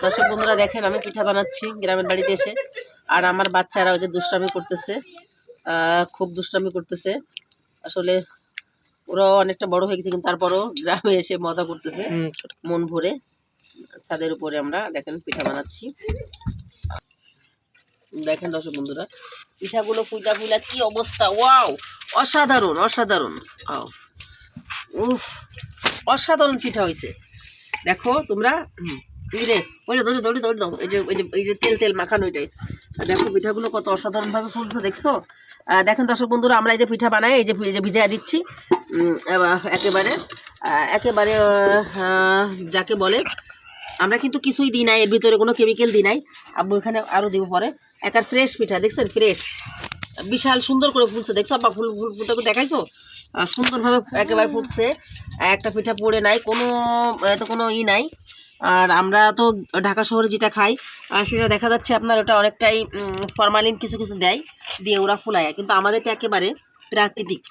দর্শক বন্ধুরা দেখেন আমি পিঠা বানাচ্ছি গ্রামের বাড়িতে এসে, আর আমার বাচ্চারা ওই যে দুষ্টামি করতেছে, খুব দুষ্টামি করতেছে। আসলে ওরাও অনেকটা বড় হয়ে গেছে, কিন্তু তারপরও গ্রামে এসে মজা করতেছে মন ভরে। ছাদের উপরে আমরা দেখেন পিঠা বানাচ্ছি। দেখেন দর্শক বন্ধুরা পিঠাগুলো ফুলা ফুলা কি অবস্থা, ওয়াও অসাধারণ অসাধারণ, উফ অসাধারণ পিঠা হয়েছে। দেখো তোমরা রে ওইটা ধরে ধরে ধরে দাও, এই যে তেল তেল মাখানো ওইটাই। দেখো পিঠাগুলো কত অসাধারণভাবে ফুলছে দেখছো। দেখেন দর্শক বন্ধুরা আমরা এই যে পিঠা বানাই এই যে ভিজিয়ে দিচ্ছি একেবারে একেবারে যাকে বলে আমরা কিন্তু কিছুই দিই নাই, এর ভিতরে কোনো কেমিক্যাল দিই নাই। আব্বু এখানে আরও দিব পরে। একার ফ্রেশ পিঠা দেখছেন, ফ্রেশ বিশাল সুন্দর করে ফুলছে দেখছো আব্বা, ফুলটাকে দেখাইছো সুন্দরভাবে একেবারে ফুটছে। একটা পিঠা পড়ে নাই, কোনো ই নাই। আর আমরা তো ঢাকা শহরে যেটা খাই সেটা দেখা যাচ্ছে আপনার ওটা অনেকটাই ফরমালিন কিছু কিছু দেয় দিয়ে ওরা ফুলায়, কিন্তু আমাদেরটা একেবারে প্রাকৃতিক।